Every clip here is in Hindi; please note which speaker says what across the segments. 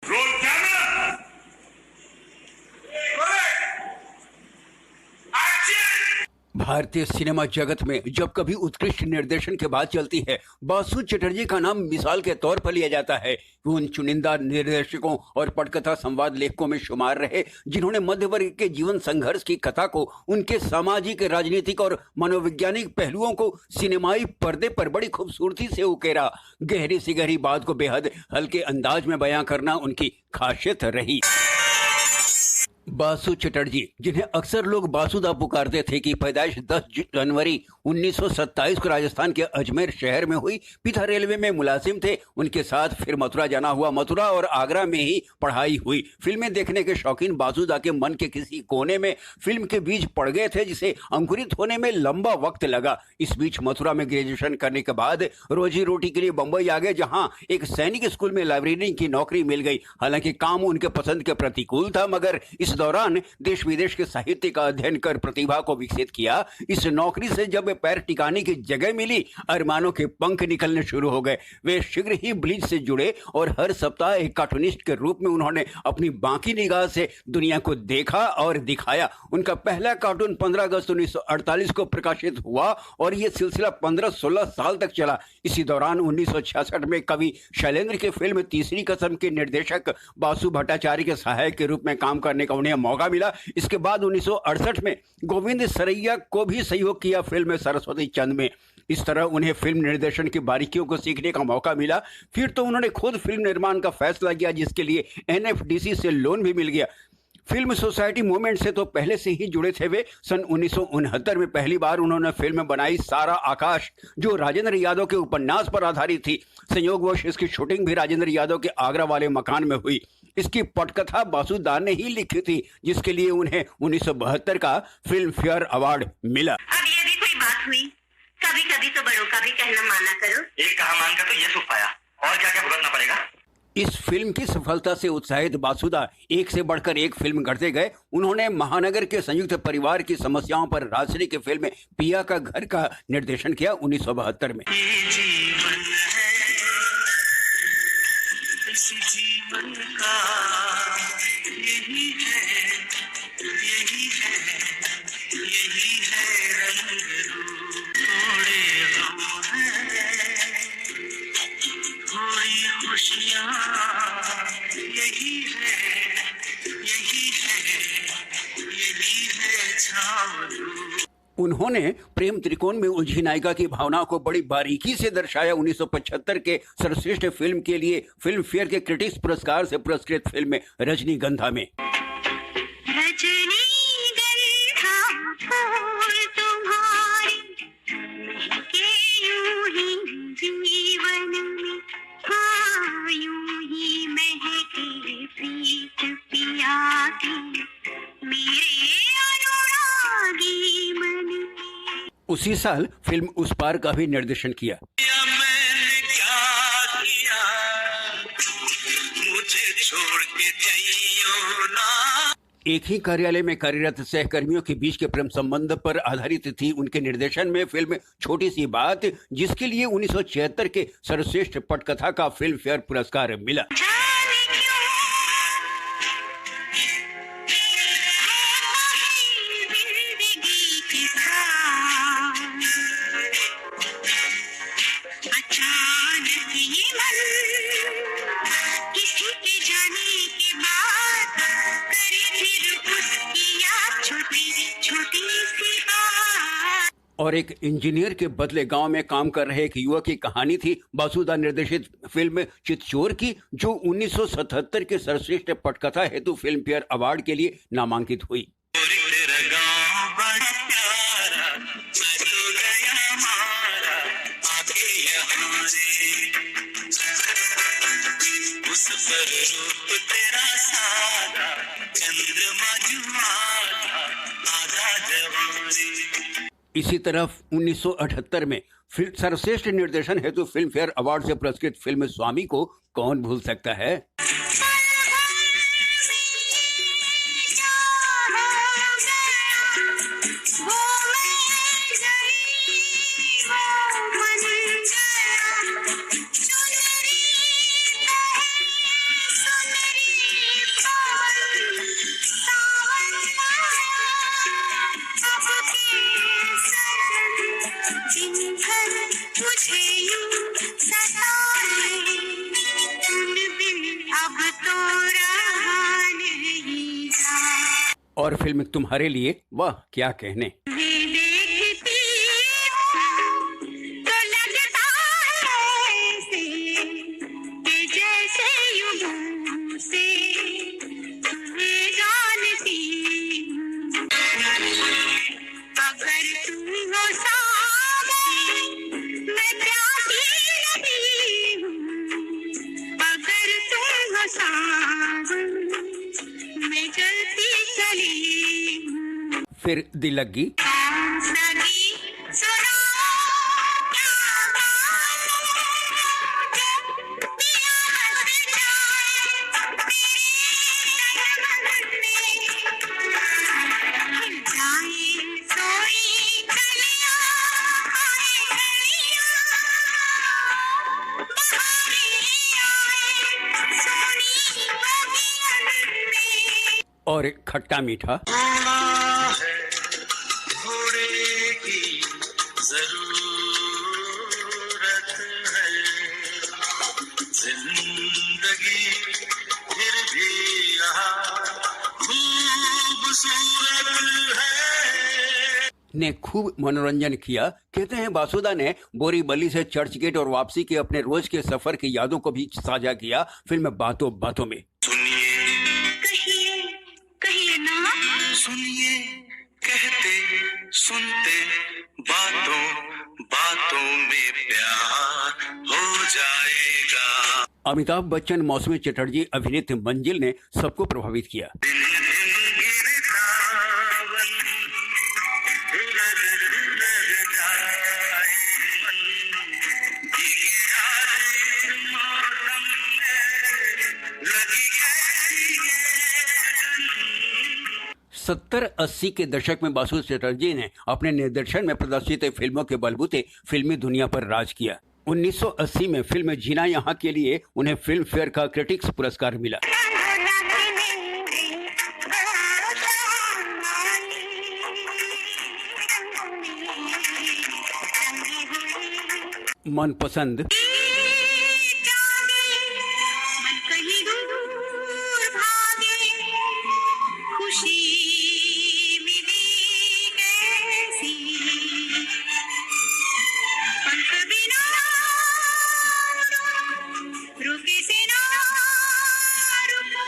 Speaker 1: Roll camera, action.
Speaker 2: भारतीय सिनेमा जगत में जब कभी उत्कृष्ट निर्देशन की बात चलती है, बासु चटर्जी का नाम मिसाल के तौर पर लिया जाता है। वो उन चुनिंदा निर्देशकों और पटकथा संवाद लेखकों में शुमार रहे जिन्होंने मध्य वर्ग के जीवन संघर्ष की कथा को उनके सामाजिक, राजनीतिक और मनोवैज्ञानिक पहलुओं को सिनेमाई पर्दे पर बड़ी खूबसूरती से उकेरा। गहरी सी गहरी बात को बेहद हल्के अंदाज में बयां करना उनकी खासियत रही। बासु चटर्जी, जिन्हें अक्सर लोग बासुदा पुकारते थे, की पैदाइश 10 जनवरी 1927 को राजस्थान के अजमेर शहर में हुई। पिता रेलवे में मुलाजिम थे। उनके साथ फिर मथुरा जाना हुआ। मथुरा और आगरा में ही पढ़ाई हुई। फिल्में देखने के शौकीन बासुदा के मन के किसी कोने में फिल्म के बीज पड़ गए थे, जिसे अंकुरित होने में लंबा वक्त लगा। इस बीच मथुरा में ग्रेजुएशन करने के बाद रोजी रोटी के लिए बंबई आ गए, जहां एक सैनिक स्कूल में लाइब्रेरी की नौकरी मिल गई। हालांकि काम उनके पसंद के प्रतिकूल था, मगर इस दौरान देश विदेश के साहित्य का अध्ययन कर प्रतिभा को विकसित किया। इस नौकरी से जब पैर टिकाने की जगह मिली, अरमानों के पंख निकलने शुरू हो गए। वे शीघ्र ही ब्लीच से जुड़े और हर सप्ताह एक कार्टूनिस्ट के रूप में उन्होंने अपनी बाकी निगाह से दुनिया को देखा और दिखाया। उनका पहला कार्टून 15 अगस्त 1948 को प्रकाशित हुआ और यह सिलसिला 15-16 साल तक चला। इसी दौरान 1966 में कवि शैलेंद्र के फिल्म तीसरी कसम के निर्देशक बासु भट्टाचार्य के सहायक के रूप में काम करने का उन्हें मौका मिला। इसके बाद 1968 में गोविंद सरैया को भी सहयोग किया फिल्म सरस्वती चंद में। इस तरह उन्हें फिल्म निर्देशन की बारीकियों को सीखने का मौका मिला। फिर तो उन्होंने खुद फिल्म निर्माण का फैसला किया, जिसके लिए एनएफडीसी से लोन भी मिल गया। फिल्म सोसाइटी मूवमेंट से तो पहले से ही जुड़े थे वे। सन 1969 में पहली बार उन्होंने फिल्म बनाई सारा आकाश, जो राजेंद्र यादव के उपन्यास पर आधारित थी। संयोगवश इसकी शूटिंग भी राजेंद्र यादव के आगरा वाले मकान में हुई। इसकी पटकथा बासुदा ने ही लिखी थी, जिसके लिए उन्हें 1972 का फिल्म फेयर अवार्ड मिला।
Speaker 3: अब ये भी कोई बात हुई? कभी कभी तो बड़ों का भी कहना माना करो।
Speaker 4: एक कहा मानकर तो ये सुख पाया, और क्या क्या भुगतना पड़ेगा।
Speaker 2: इस फिल्म की सफलता से उत्साहित बासुदा एक से बढ़कर एक फिल्म करते गए। उन्होंने महानगर के संयुक्त परिवार की समस्याओं पर राजश्री की फिल्म पिया का घर का निर्देशन किया 1972 में।
Speaker 4: जीवन का यही है, यही है, यही है रंग रूप। थोड़े गम हैं, थोड़ी खुशियाँ, यही है, यही है, यही है छाँव।
Speaker 2: उन्होंने प्रेम त्रिकोण में उलझी नायिका की भावनाओं को बड़ी बारीकी से दर्शाया। 1975 के सर्वश्रेष्ठ फिल्म के लिए फिल्म फेयर के क्रिटिक्स पुरस्कार से पुरस्कृत फिल्म रजनीगंधा में उसी साल फिल्म उस पार का भी निर्देशन किया।
Speaker 4: मैंने क्या किया, मुझे छोड़ के जाइयो ना।
Speaker 2: एक ही कार्यालय में कार्यरत सहकर्मियों के बीच के प्रेम संबंध पर आधारित थी उनके निर्देशन में फिल्म छोटी सी बात, जिसके लिए 1976 के सर्वश्रेष्ठ पटकथा का फिल्म फेयर पुरस्कार मिला। और एक इंजीनियर के बदले गांव में काम कर रहे एक युवक की कहानी थी बासुदा निर्देशित फिल्म चितचोर की, जो 1977 के सर्वश्रेष्ठ पटकथा हेतु फिल्म फेयर अवार्ड के लिए नामांकित हुई। इसी तरफ 1978 में सर्वश्रेष्ठ निर्देशन हेतु फिल्म फेयर अवार्ड से पुरस्कृत फिल्म स्वामी को कौन भूल सकता है।
Speaker 3: मुझे यूं सताए तुम बिन अब तो रहा नहीं जा।
Speaker 2: और फिल्म तुम्हारे लिए, वाह क्या कहने।
Speaker 3: देखती हूँ तो लगता है ऐसे कि जैसे युगों से तुम्हें जानती हूँ। अगर तुम हो सामने मैं प्यासी नहीं हूँ। अगर तुम हो सामने मैं जलती चली हूँ।
Speaker 2: फिर दिल लगी,
Speaker 3: सगी सुनो क्या बात है, पिया हंस जाए मेरे तन मन में। जाए सोई कलियां आए कलियां, बहारें आए सोनी बगियन में।
Speaker 2: और खट्टा मीठा,
Speaker 4: घोड़े की जरूरत है, जिंदगी फिर भी यहाँ खूबसूरत है।
Speaker 2: ने खूब मनोरंजन किया। कहते हैं बासुदा ने बोरीवली से चर्च गेट और वापसी के अपने रोज के सफर की यादों को भी साझा किया फिल्म बातों बातों में।
Speaker 4: सुनिए
Speaker 3: कहिए कहिए ना,
Speaker 4: सुनिए कहते सुनते बातों बातों में प्यार हो जाएगा।
Speaker 2: अमिताभ बच्चन, मौसमी चटर्जी अभिनीत मंजिल ने सबको प्रभावित किया।
Speaker 4: दिन दिन गिरे सावन, लग लग जाए मन, भीगे आज मौसम में लगी कैसी है।
Speaker 2: 70-80 के दशक में बासु चटर्जी ने अपने निर्देशन में प्रदर्शित फिल्मों के बलबूते फिल्मी दुनिया पर राज किया। 1980 में फिल्म जीना यहाँ के लिए उन्हें फिल्म फेयर का क्रिटिक्स पुरस्कार मिला। मनपसंद,
Speaker 3: मन कहीं दूर भागे, खुशी मिली कैसी, पंख बिना रुके से ना रुको,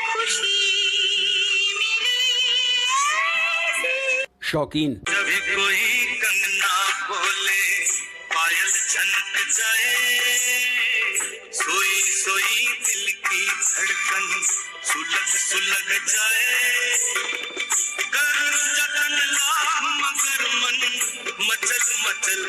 Speaker 3: खुशी मिली ऐसी।
Speaker 2: शौकीन,
Speaker 4: कभी कोई कंगना बोले पायल छनक जाए, सोई सोई दिल की धड़कन सुलग सुलग जाए, कर जतन लाख मगर मन मचल मचल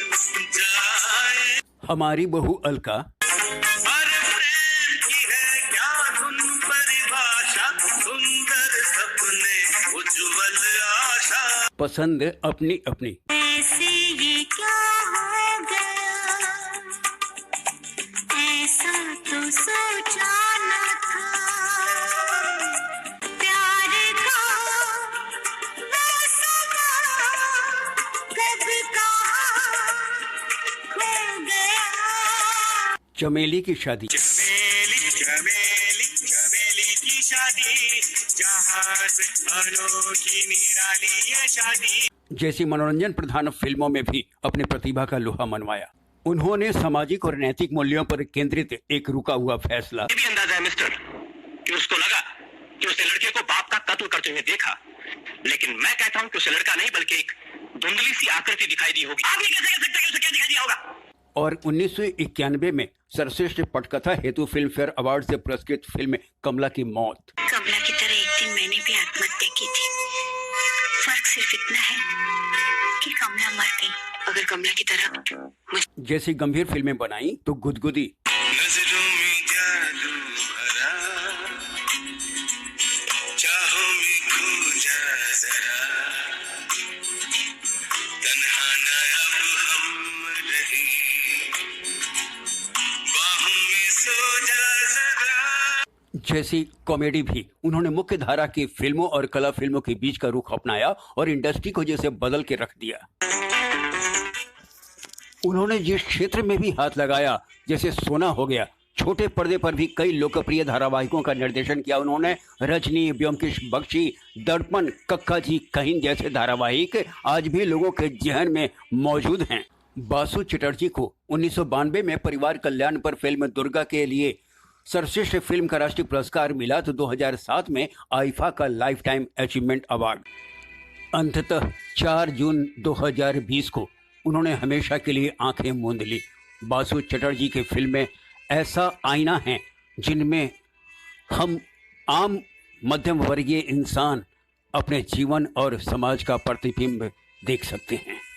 Speaker 4: जाए।
Speaker 2: हमारी बहू अलका,
Speaker 4: अरे प्रेम की है क्या धुन परिभाषा, सुंदर सपने उज्जवल आशा।
Speaker 2: पसंद अपनी अपनी,
Speaker 3: ऐसे ये क्या हो गया, ऐसा तो सोचा न था, प्यार का वो समा कब कहाँ खो गया।
Speaker 2: चमेली की शादी,
Speaker 4: चमेली चमेली चमेली की शादी, जहाँ से अनोखी निराली ये शादी।
Speaker 2: जैसी मनोरंजन प्रधान फिल्मों में भी अपनी प्रतिभा का लोहा मनवाया। उन्होंने सामाजिक और नैतिक मूल्यों पर केंद्रित एक रुका हुआ फैसला,
Speaker 5: ये भी अंदाजा है मिस्टर कि उसको लगा कि उसने लड़के को बाप का कत्ल करते हुए देखा, लेकिन मैं कहता हूं कि उसे लड़का नहीं बल्कि एक धुंधली सी आकृति दिखाई दी होगी। आप ये कैसे कह सकते हैं कि उसे क्या दिखाई दिया होगा?
Speaker 2: और 1991 में सर्वश्रेष्ठ पटकथा हेतु फिल्म फेयर अवार्ड से पुरस्कृत फिल्म कमला की मौत।
Speaker 3: कमला की तरह एक दिन मैंने भी आत्महत्या की थी। फर्क सिर्फ इतना है कि कमला मर गई। अगर कमला की तरह
Speaker 2: जैसी गंभीर फिल्में बनाई तो गुदगुदी,
Speaker 4: नजरों में जादू भरा, चाहों में खो जा जरा, तन्हा न अब हम रहे, बाहों में सो जा जरा।
Speaker 2: जैसी कॉमेडी भी। उन्होंने मुख्य धारा की फिल्मों और कला फिल्मों के बीच का रुख अपनाया और इंडस्ट्री को जैसे बदल के रख दिया। उन्होंने जिस क्षेत्र में भी हाथ लगाया, जैसे सोना हो गया, छोटे पर्दे पर भी कई लोकप्रिय धारावाहिकों का निर्देशन किया उन्होंने। रजनी, ब्योमकेश बख्शी, दर्पण, कक्का जी, कहिन जैसे धारावाहिक आज भी लोगों के जहन में मौजूद हैं। बासु चटर्जी को 1992 में परिवार कल्याण पर फिल्म दुर्गा के लिए सर्वश्रेष्ठ फिल्म का राष्ट्रीय पुरस्कार मिला, तो 2007 में आईफा का लाइफ टाइम अचीवमेंट अवार्ड। अंततः 4 जून 2020 को उन्होंने हमेशा के लिए आंखें मूंद ली। बासु चटर्जी की फिल्में ऐसा आईना हैं जिनमें हम आम मध्यम वर्गीय इंसान अपने जीवन और समाज का प्रतिबिंब देख सकते हैं।